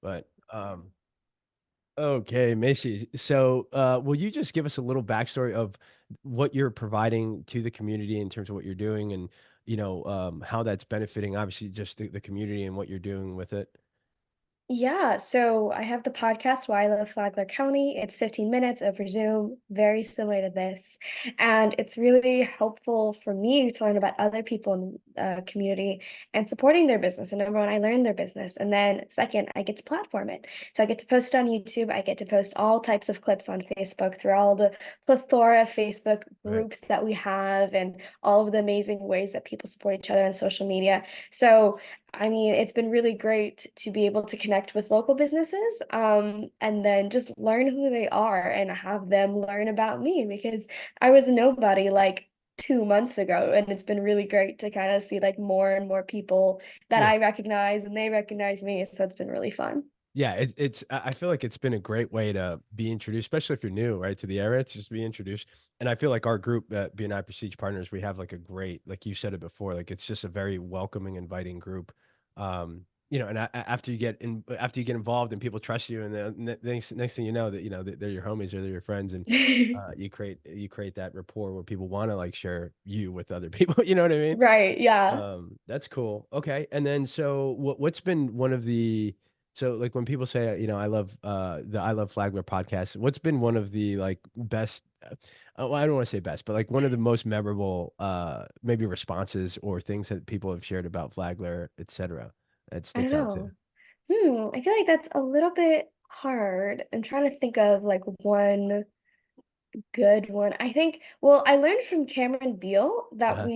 But okay, Macy. So, will you just give us a little backstory of what you're providing to the community in terms of what you're doing and, how that's benefiting, obviously, just the community and what you're doing with it? Yeah, so I have the podcast Why I Love Flagler County. It's 15 minutes over Zoom, very similar to this. And it's really helpful for me to learn about other people in the community and supporting their business. And number one, I learn their business. And then second, I get to platform it. So I get to post on YouTube. I get to post all types of clips on Facebook through all the plethora of Facebook Right. groups that we have and all of the amazing ways that people support each other on social media. So I mean, it's been really great to be able to connect with local businesses, and then just learn who they are and have them learn about me because I was a nobody like 2 months ago, and it's been really great to kind of see like more and more people that Yeah. I recognize and they recognize me. So it's been really fun. Yeah, I feel like it's been a great way to be introduced, especially if you're new, right, to the area, to just be introduced. And I feel like our group at BNI Prestige Partners, we have like a great, like you said it before, like it's just a very welcoming, inviting group. And after you get involved and people trust you, and the next thing you know that they're your homies or they're your friends, and you create that rapport where people want to like share you with other people. You know what I mean? Right, yeah. That's cool. Okay. And then so what's been one of the so like when people say, I love Flagler podcast, what's been one of the like best well, I don't want to say best, but like one of the most memorable maybe responses or things that people have shared about Flagler, etc. that I don't sticks out to you? know. I feel like that's a little bit hard. I'm trying to think of like one good one. I think, well, I learned from Cameron Beal that Uh-huh.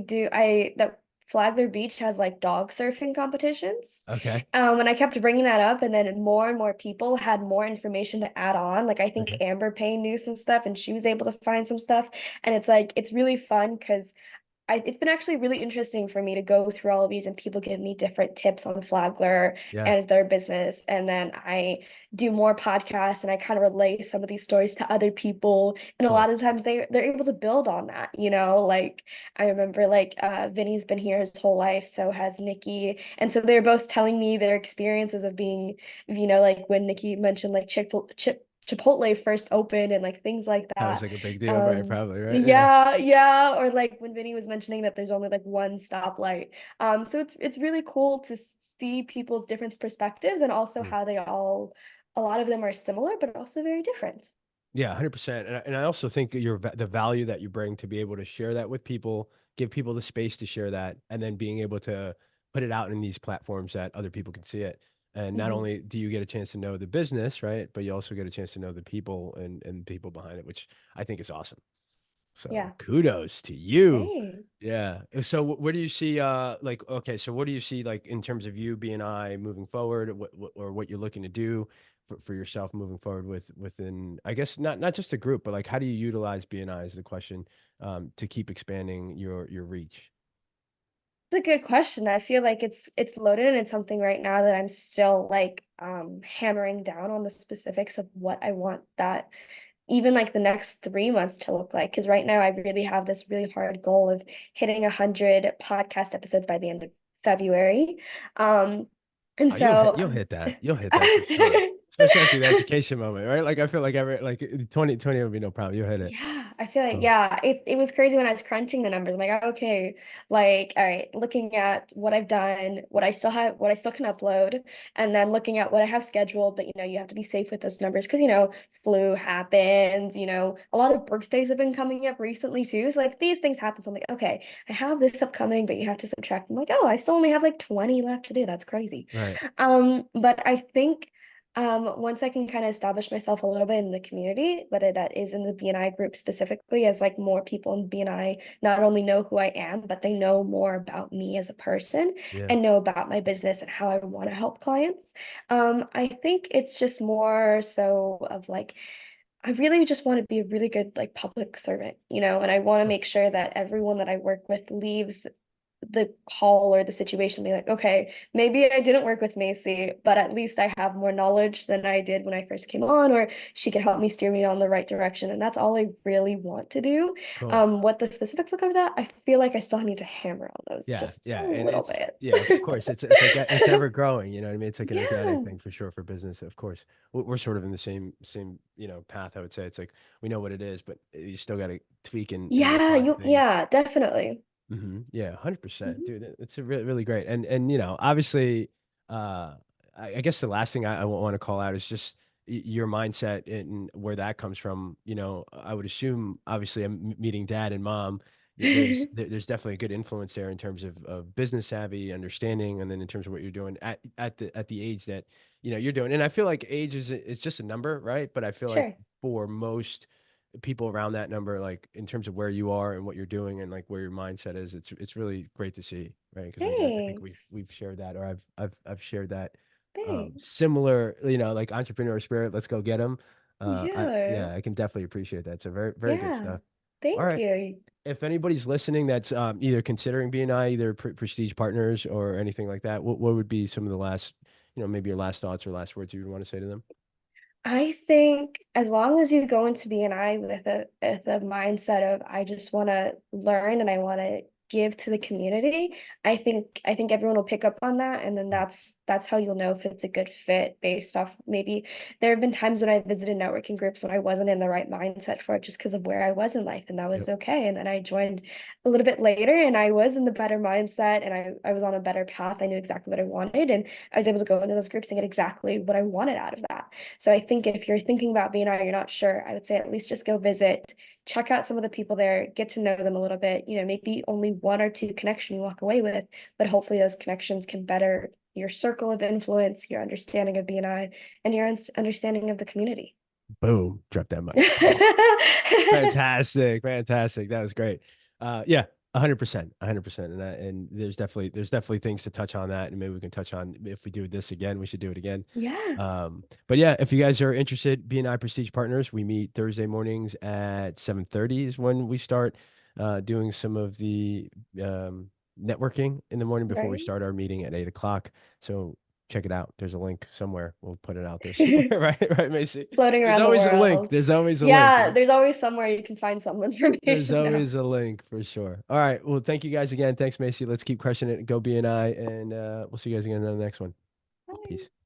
that Flagler Beach has like dog surfing competitions. Okay. And I kept bringing that up, and then more and more people had more information to add on. Like I think Okay. Amber Payne knew some stuff, and she was able to find some stuff. And it's like it's really fun because it's been actually really interesting for me to go through all of these and people give me different tips on Flagler Yeah. and their business. And then I do more podcasts and I kind of relay some of these stories to other people. And a Cool. lot of times they're able to build on that, you know, like I remember like Vinny's been here his whole life, so has Nikki. And so they're both telling me their experiences of being, like when Nikki mentioned like Chipotle first opened and like things like That was that. like a big deal, right? Probably, right? Yeah. Yeah, yeah, or like when Vinny was mentioning that there's only like one stoplight. So it's really cool to see people's different perspectives and also Mm. how a lot of them are similar, but also very different. Yeah, 100%. And I also think that the value that you bring to be able to share that with people, give people the space to share that, and then being able to put it out in these platforms that other people can see it. And not Mhm. only do you get a chance to know the business, right, but you also get a chance to know the people and people behind it, which I think is awesome. So Yeah. kudos to you. Thanks. Yeah. So where do you see like okay, so what do you see like in terms of you BNI moving forward, or what you're looking to do for yourself moving forward within, I guess, not just the group, but like how do you utilize BNI is the question, to keep expanding your reach? It's a good question. I feel like it's loaded and it's something right now that I'm still like hammering down on the specifics of what I want that even like the next 3 months to look like. Because right now I really have this really hard goal of hitting 100 podcast episodes by the end of February. Um, and Oh, so you'll hit that. You'll hit that for sure. Especially after the education moment, right? Like I feel like every like 2020 would be no problem. You'll hit it. Yeah, I feel like, Oh, yeah, it was crazy when I was crunching the numbers. I'm like, okay, like, all right, looking at what I've done, what I still can upload, and then looking at what I have scheduled. But you have to be safe with those numbers because flu happens, a lot of birthdays have been coming up recently too. So like these things happen. So I'm like, okay, I have this upcoming, but you have to subtract. I'm like, oh, I still only have like 20 left to do. That's crazy. right. But I think once I can kind of establish myself a little bit in the community, whether that is in the BNI group specifically, as like more people in BNI not only know who I am, but they know more about me as a person Yeah. and know about my business and how I want to help clients. I think it's just more so of like, I really just want to be a really good like public servant, and I want to make sure that everyone that I work with leaves the call or the situation, be like, okay, maybe I didn't work with Macy, but at least I have more knowledge than I did when I first came on, or she could help me steer me on the right direction. And that's all I really want to do. Cool. What the specifics look of that, I feel like I still need to hammer on those Yeah, just yeah, a and little it's bit. yeah, of course. It's like it's ever growing. You know what I mean? It's like an organic Yeah. thing for sure for business. Of course, we're sort of in the same path. I would say it's like we know what it is, but you still got to tweak and refine things. Yeah, definitely. Yeah, 100%, Mhm. dude. It's a really great. And obviously, I guess the last thing I want to call out is just your mindset and where that comes from. I would assume, obviously, I'm meeting dad and mom. There's definitely a good influence there in terms of business savvy, understanding, and then in terms of what you're doing at the age that you're doing. And I feel like age is just a number, right? But I feel like Sure. for most people around that number, like in terms of where you are and what you're doing and like where your mindset is, it's really great to see, right? Because I think we've Thanks. shared that, or I've shared that Thanks. similar, like entrepreneur spirit. Let's go get them. Yeah. Yeah, I can definitely appreciate that. So very good Yeah. stuff. All Thank right. you. If anybody's listening that's either considering BNI, either Prestige Partners or anything like that, what would be some of the last, maybe your last thoughts or last words you would want to say to them? I think as long as you go into BNI with a mindset of I just want to learn and I want to give to the community, I think everyone will pick up on that, and then that's how you'll know if it's a good fit based off maybe there have been times when I visited networking groups when I wasn't in the right mindset for it just because of where I was in life, and that was Yep. okay. And then I joined a little bit later and I was in the better mindset and I was on a better path. I knew exactly what I wanted, and I was able to go into those groups and get exactly what I wanted out of that. So I think if you're thinking about BNI, you're not sure, I would say at least just go visit, check out some of the people there, get to know them a little bit. Maybe only one or two connection you walk away with, but hopefully those connections can better your circle of influence, your understanding of BNI, and your understanding of the community. Boom, drop that mic. Fantastic, fantastic. That was great. Yeah, 100%, 100%. And there's definitely things to touch on that, and maybe we can touch on if we do this again, we should do it again. Yeah, But yeah, if you guys are interested, BNI Prestige Partners, we meet Thursday mornings at 7:30 is when we start doing some of the networking in the morning before we right. start our meeting at 8 o'clock. So check it out. There's a link somewhere. We'll put it out there somewhere, right? Right, Macy? Floating There's around the always a link. world. There's always a link, Yeah, right? there's always somewhere you can find some There's information now. always a link for sure. All right. Well, thank you guys again. Thanks, Macy. Let's keep crushing it. Go BNI, and we'll see you guys again in the next one. Peace. Bye.